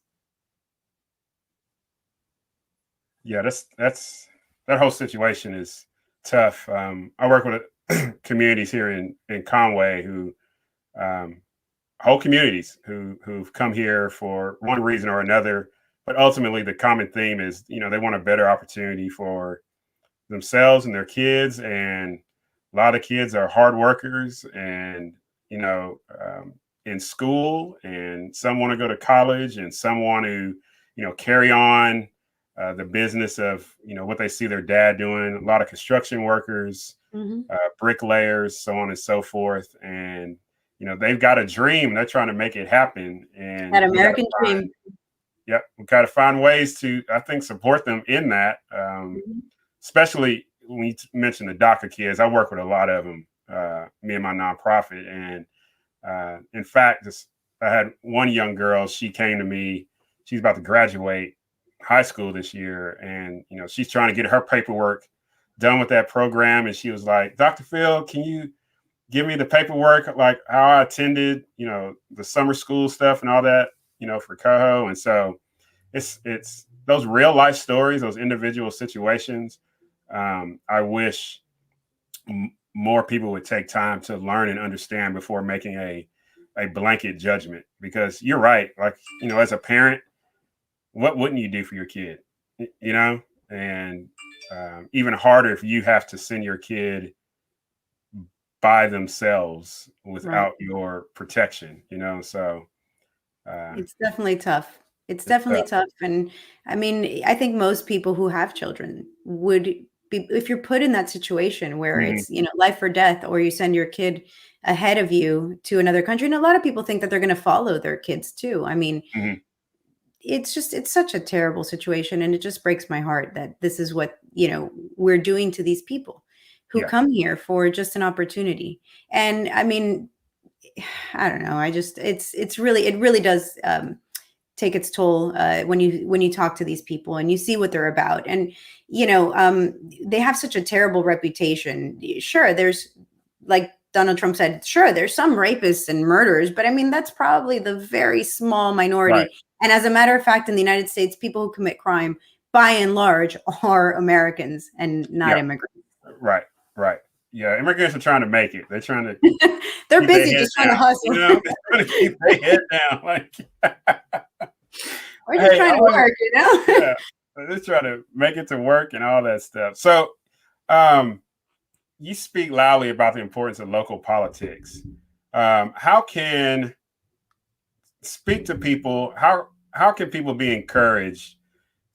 Yeah, that's that whole situation is tough. I work with communities here in Conway who whole communities who've come here for one reason or another, but ultimately the common theme is, they want a better opportunity for themselves and their kids. And a lot of kids are hard workers and, in school, and some want to go to college, and some want to, carry on the business of, what they see their dad doing. A lot of construction workers, bricklayers, so on and so forth. And, they've got a dream. They're trying to make it happen. And that American dream. Yep. We got to find ways to, I think, support them in that, especially when you mentioned the DACA kids. I work with a lot of them, me and my nonprofit. And in fact, I had one young girl, she came to me, she's about to graduate high school this year. And, she's trying to get her paperwork done with that program. And she was like, Dr. Phil, can you give me the paperwork, like how I attended, the summer school stuff and all that, for Coho. And so it's those real life stories, those individual situations. I wish more people would take time to learn and understand before making a blanket judgment, because you're right. Like, as a parent, what wouldn't you do for your kid, and even harder if you have to send your kid by themselves without your protection, so it's definitely tough. It's definitely tough. And I mean, I think most people who have children would be, if you're put in that situation where it's, life or death, or you send your kid ahead of you to another country. And a lot of people think that they're going to follow their kids too. I mean, it's such a terrible situation. And it just breaks my heart that this is what, we're doing to these people who come here for just an opportunity. And I mean, I don't know. It really does take its toll when you talk to these people and you see what they're about. And, they have such a terrible reputation. Sure, there's, like Donald Trump said, sure, there's some rapists and murderers, but I mean, that's probably the very small minority. Right. And as a matter of fact, in the United States, people who commit crime, by and large, are Americans and not immigrants. Right. Yeah, immigrants are trying to make it. They're trying to. They're busy just trying to hustle. They're trying to keep their head down. Like, we're just trying to work, Yeah, they're trying to make it to work and all that stuff. So, you speak loudly about the importance of local politics. How can speak to people? How can people be encouraged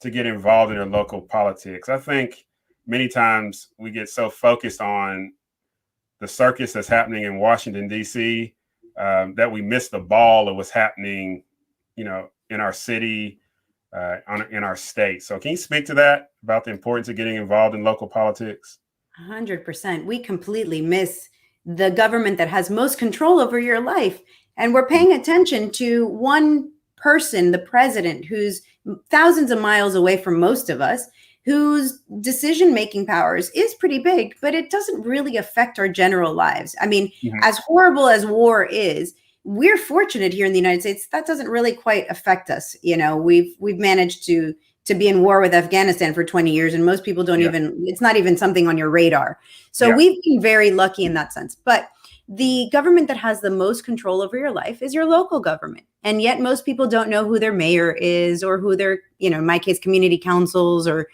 to get involved in their local politics? I think many times we get so focused on the circus that's happening in Washington, D.C., that we miss the ball of what's happening, in our city, in our state. So can you speak to that, about the importance of getting involved in local politics? 100%. We completely miss the government that has most control over your life. And we're paying attention to one person, the president, who's thousands of miles away from most of us, whose decision-making powers is pretty big, but it doesn't really affect our general lives. I mean, as horrible as war is, we're fortunate here in the United States. That doesn't really quite affect us. We've managed to be in war with Afghanistan for 20 years, and most people don't even, it's not even something on your radar. So we've been very lucky in that sense. But the government that has the most control over your life is your local government. And yet most people don't know who their mayor is, or who their, in my case, community councils or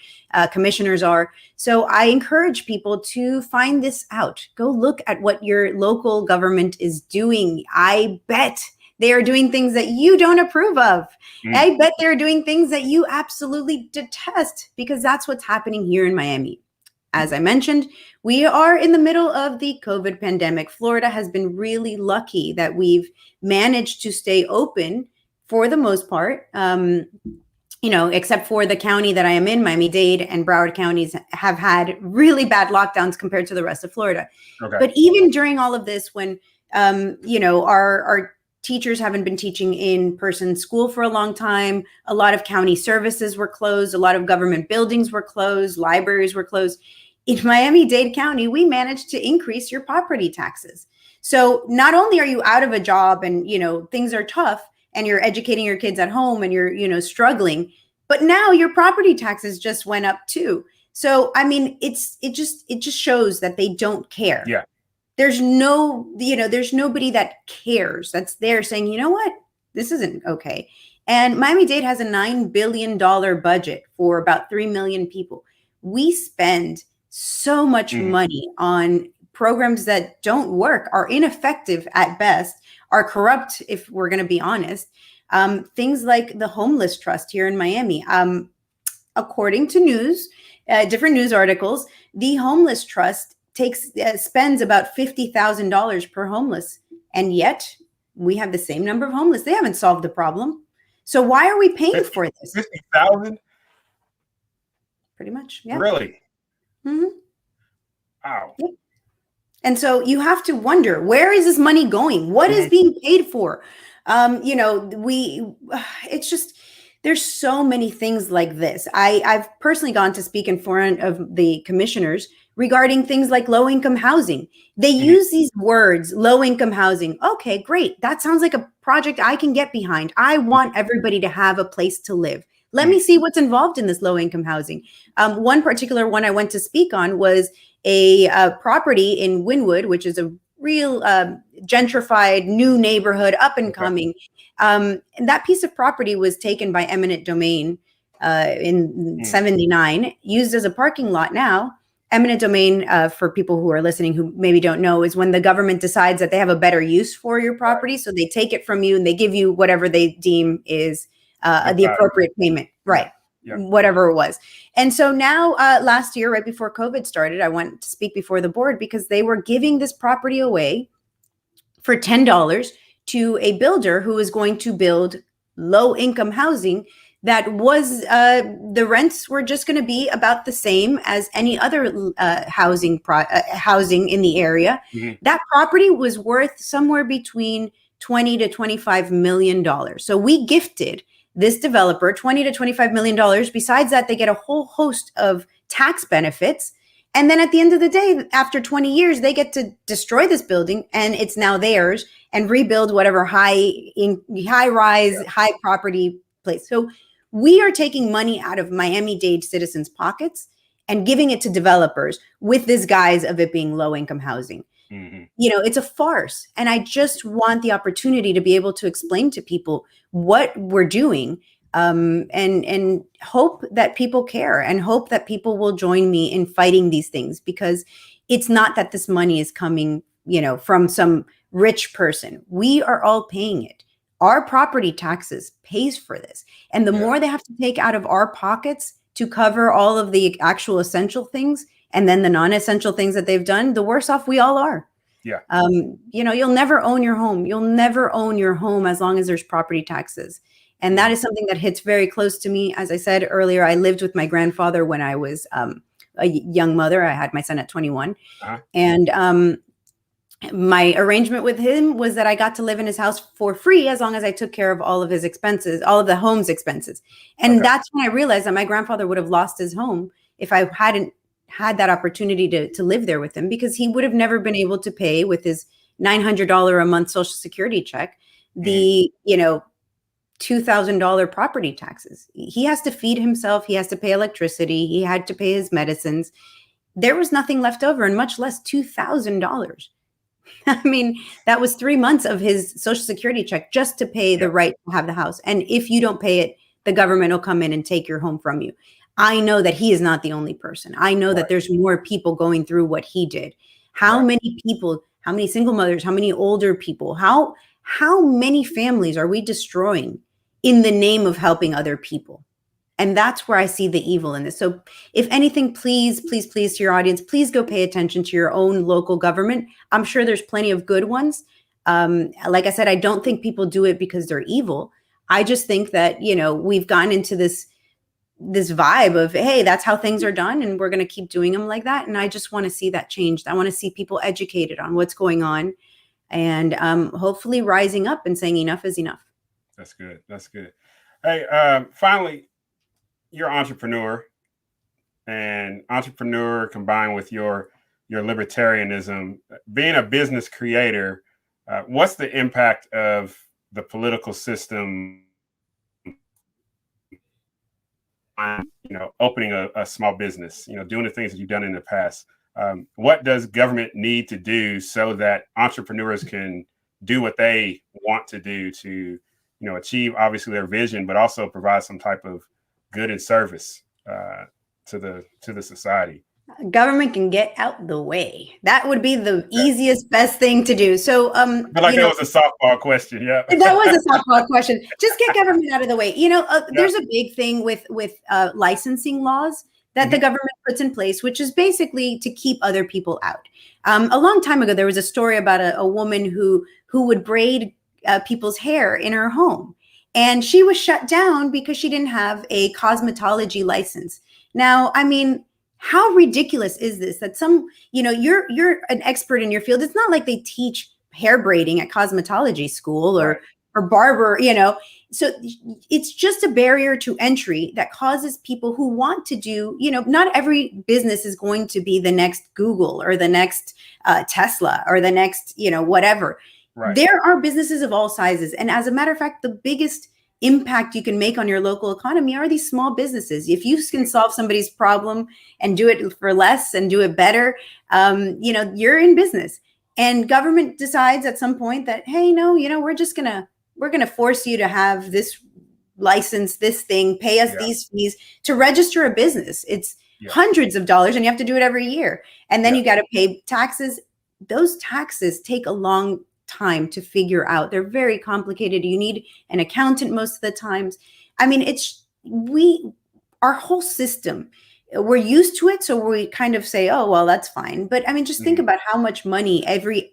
commissioners are. So I encourage people to find this out. Go look at what your local government is doing. I bet they are doing things that you don't approve of. I bet they're doing things that you absolutely detest, because that's what's happening here in Miami. As I mentioned, we are in the middle of the COVID pandemic. Florida has been really lucky that we've managed to stay open for the most part, except for the county that I am in, Miami-Dade and Broward counties have had really bad lockdowns compared to the rest of Florida. Okay. But even during all of this, when, our teachers haven't been teaching in person school for a long time, a lot of county services were closed, a lot of government buildings were closed, libraries were closed. In Miami-Dade County, we managed to increase your property taxes. So not only are you out of a job and, things are tough and you're educating your kids at home and you're, struggling, but now your property taxes just went up too. So, I mean, it just shows that they don't care. Yeah. There's there's nobody that cares, that's there saying, you know what, this isn't okay. And Miami-Dade has a $9 billion budget for about 3 million people. We spend so much money on programs that don't work, are ineffective at best, are corrupt, if we're going to be honest. Things like the homeless trust here in Miami. According to different news articles, the homeless trust spends about $50,000 per homeless. And yet we have the same number of homeless. They haven't solved the problem. So why are we paying for this? 50,000? Pretty much. Yeah. Really? Mm-hmm. Wow. Yep. And so you have to wonder, where is this money going? What is being paid for? It's just, there's so many things like this. I've personally gone to speak in front of the commissioners regarding things like low-income housing. They use these words, low-income housing. Okay, great. That sounds like a project I can get behind. I want everybody to have a place to live. Let me see what's involved in this low-income housing. One particular one I went to speak on was a property in Wynwood, which is a real gentrified new neighborhood, up and coming. And that piece of property was taken by eminent domain in 79, used as a parking lot now. Eminent domain, for people who are listening who maybe don't know, is when the government decides that they have a better use for your property. So they take it from you and they give you whatever they deem is the appropriate payment. Right. Yeah. Whatever it was. And so now last year, right before COVID started, I went to speak before the board because they were giving this property away for $10 to a builder who was going to build low income housing that was the rents were just going to be about the same as any other housing in the area. That property was worth somewhere between $20 to $25 million. So we gifted this developer $20 to $25 million. Besides that, they get a whole host of tax benefits. And then at the end of the day, after 20 years, they get to destroy this building and it's now theirs and rebuild whatever high rise, high property place. So we are taking money out of Miami-Dade citizens' pockets and giving it to developers with this guise of it being low income housing. It's a farce. And I just want the opportunity to be able to explain to people what we're doing, and hope that people care and hope that people will join me in fighting these things, because it's not that this money is coming, from some rich person. We are all paying it. Our property taxes pays for this. And the more they have to take out of our pockets to cover all of the actual essential things and then the non-essential things that they've done, the worse off we all are. Yeah. You'll never own your home. You'll never own your home as long as there's property taxes. And that is something that hits very close to me. As I said earlier, I lived with my grandfather when I was a young mother. I had my son at 21. And my arrangement with him was that I got to live in his house for free as long as I took care of all of his expenses, all of the home's expenses. And that's when I realized that my grandfather would have lost his home if I hadn't had that opportunity to live there with him, because he would have never been able to pay with his $900 a month Social Security check, the, $2,000 property taxes. He has to feed himself. He has to pay electricity. He had to pay his medicines. There was nothing left over, and much less $2,000. I mean, that was 3 months of his Social Security check just to pay the right to have the house. And if you don't pay it, the government will come in and take your home from you. I know that he is not the only person. I know that there's more people going through what he did. How many people, how many single mothers, how many older people, how many families are we destroying in the name of helping other people? And that's where I see the evil in this. So if anything, please, please, please, to your audience, please go pay attention to your own local government. I'm sure there's plenty of good ones. Like I said, I don't think people do it because they're evil. I just think that, we've gotten into this vibe of, hey, that's how things are done, and we're going to keep doing them like that. And I just want to see that changed. I want to see people educated on what's going on, and hopefully rising up and saying enough is enough. That's good. That's good. Hey, finally, you're an entrepreneur, and entrepreneur combined with your libertarianism, being a business creator, what's the impact of the political system on, opening a small business, doing the things that you've done in the past? What does government need to do so that entrepreneurs can do what they want to do to, achieve obviously their vision, but also provide some type of good and service to the society? Government can get out the way. That would be the easiest, best thing to do. So, I feel like that was a softball question. Yeah, that was a softball question. Just get government out of the way. There's a big thing with licensing laws that the government puts in place, which is basically to keep other people out. A long time ago, there was a story about a woman who would braid people's hair in her home, and she was shut down because she didn't have a cosmetology license. Now, I mean, how ridiculous is this? That you're an expert in your field. It's not like they teach hair braiding at cosmetology school or barber, So it's just a barrier to entry that causes people who want to do, not every business is going to be the next Google or the next Tesla or the next, whatever. Right. There are businesses of all sizes. And as a matter of fact, the biggest impact you can make on your local economy are these small businesses. If you can solve somebody's problem and do it for less and do it better, you're in business. And government decides at some point that, hey, no, we're going to force you to have this license, this thing, pay us these fees to register a business. It's hundreds of dollars, and you have to do it every year. And then you got to pay taxes. Those taxes take a long time to figure out. They're very complicated. You need an accountant most of the times. I mean, our whole system, we're used to it. So we kind of say, oh, well, that's fine. But I mean, just think about how much money every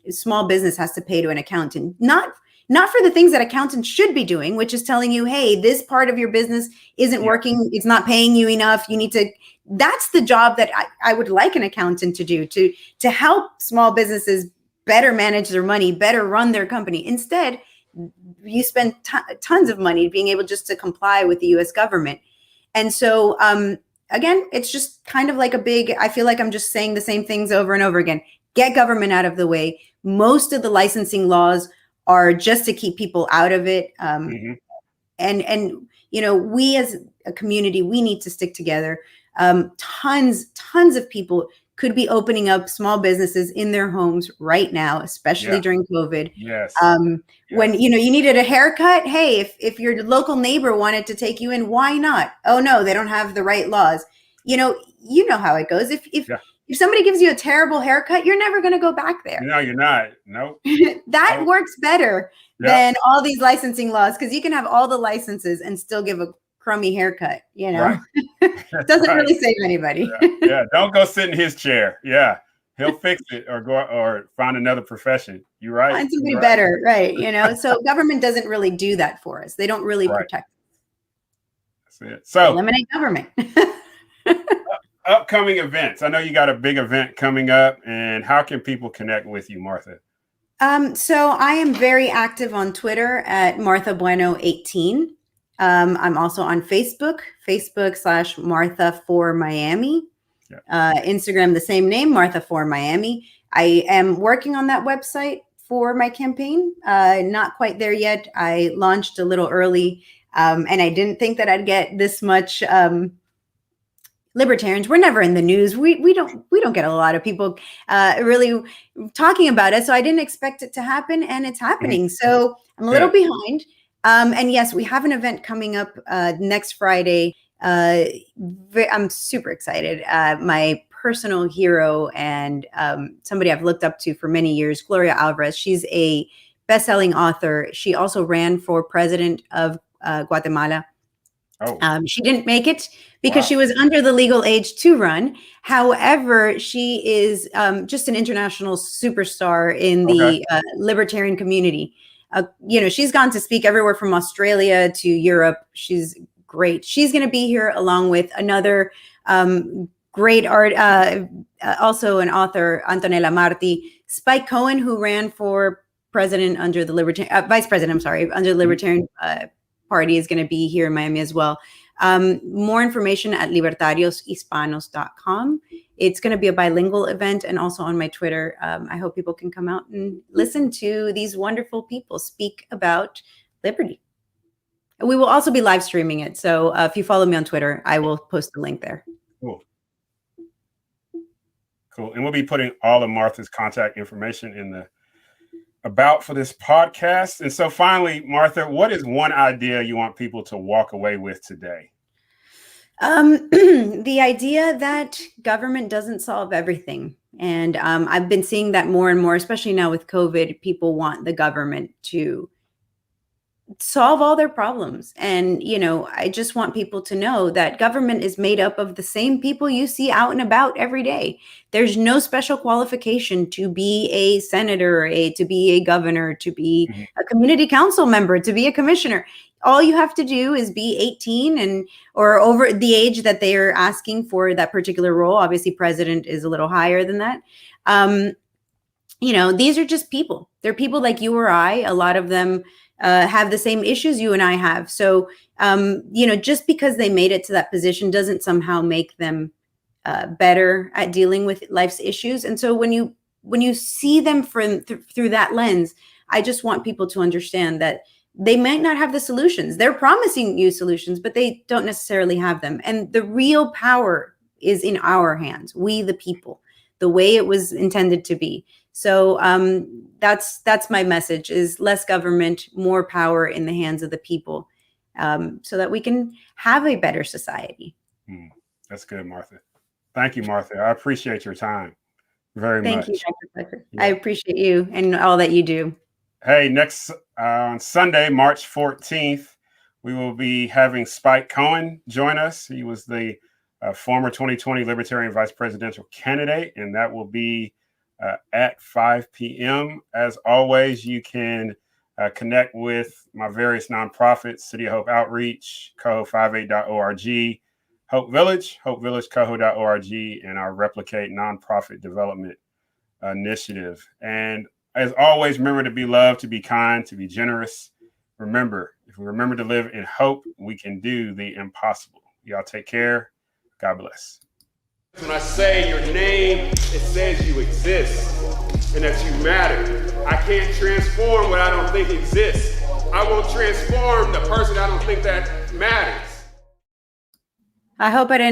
small business has to pay to an accountant, not for the things that accountants should be doing, which is telling you, hey, this part of your business isn't working. It's not paying you enough. You need to, that's the job that I would like an accountant to do, to help small businesses better manage their money, better run their company. Instead, you spend tons of money being able just to comply with the US government. And so, again, it's just kind of like I feel like I'm just saying the same things over and over again. Get government out of the way. Most of the licensing laws are just to keep people out of it. And we as a community, we need to stick together. Tons of people could be opening up small businesses in their homes right now, especially during COVID. Yes. When, you needed a haircut. Hey, if your local neighbor wanted to take you in, why not? Oh no, they don't have the right laws. You know how it goes. If if somebody gives you a terrible haircut, you're never going to go back there. No, you're not. Nope. That works better than all these licensing laws, because you can have all the licenses and still give a crummy haircut, you know. Right. Doesn't really save anybody. Yeah, don't go sit in his chair. Yeah, he'll fix it, or go or find another profession. You're right. Find somebody better, right? You know, so government doesn't really do that for us. They don't really protect us. That's it. So eliminate government. Upcoming events. I know you got a big event coming up, and how can people connect with you, Martha? So I am very active on Twitter at Martha Bueno 18. I'm also on Facebook/Martha for Miami. Instagram, the same name, Martha for Miami. I am working on that website for my campaign. Not quite there yet. I launched a little early, and I didn't think that I'd get this much. Libertarians, we're never in the news. We don't get a lot of people really talking about it. So I didn't expect it to happen, and it's happening. So I'm a little behind. And yes, we have an event coming up next Friday. I'm super excited. My personal hero and somebody I've looked up to for many years, Gloria Alvarez. She's a best-selling author. She also ran for president of Guatemala. She didn't make it because she was under the legal age to run. However, she is just an international superstar in the libertarian community. You know, she's gone to speak everywhere from Australia to Europe. She's great. She's going to be here along with another great art, also an author, Antonella Marti, Spike Cohen, who ran for president under the vice president, under the Libertarian Party, is going to be here in Miami as well. More information at libertarioshispanos.com. It's going to be a bilingual event, and also on my Twitter. I hope people can come out and listen to these wonderful people speak about liberty. We will also be live streaming it. So if you follow me on Twitter, I will post the link there. Cool. And we'll be putting all of Martha's contact information in the about for this podcast. And so finally, Martha, what is one idea you want people to walk away with today? The idea that government doesn't solve everything. And I've been seeing that more and more, especially now with COVID. People want the government to solve all their problems. And, you know, I just want people to know that government is made up of the same people you see out and about every day. There's no special qualification to be a senator, to be a governor, to be a community council member, to be a commissioner. All you have to do is be 18 or over the age that they are asking for that particular role. Obviously, president is a little higher than that. You know, these are just people. They're people like you or I. A lot of them have the same issues you and I have. So, you know, just because they made it to that position doesn't somehow make them better at dealing with life's issues. And so when you see them through that lens, I just want people to understand that they might not have the solutions. They're promising you solutions, but they don't necessarily have them. And the real power is in our hands, we the people, the way it was intended to be. So that's my message: is less government, more power in the hands of the people, so that we can have a better society. That's good, Martha. Thank you, Martha. I appreciate your time very much. Thank you, Dr. Fletcher. Yeah. I appreciate you and all that you do. Hey, next on Sunday, March 14th, we will be having Spike Cohen join us. He was the former 2020 Libertarian Vice Presidential candidate, and that will be at 5 p.m. As always, you can connect with my various nonprofits: City of Hope Outreach, coho58.org, Hope Village, hopevillagecoho.org, and our Replicate Nonprofit Development Initiative. And as always, remember to be loved, to be kind, to be generous. Remember, if we remember to live in hope, we can do the impossible. Y'all take care. God bless. When I say your name, it says you exist and that you matter. I can't transform what I don't think exists. I won't transform the person I don't think that matters. I hope I didn't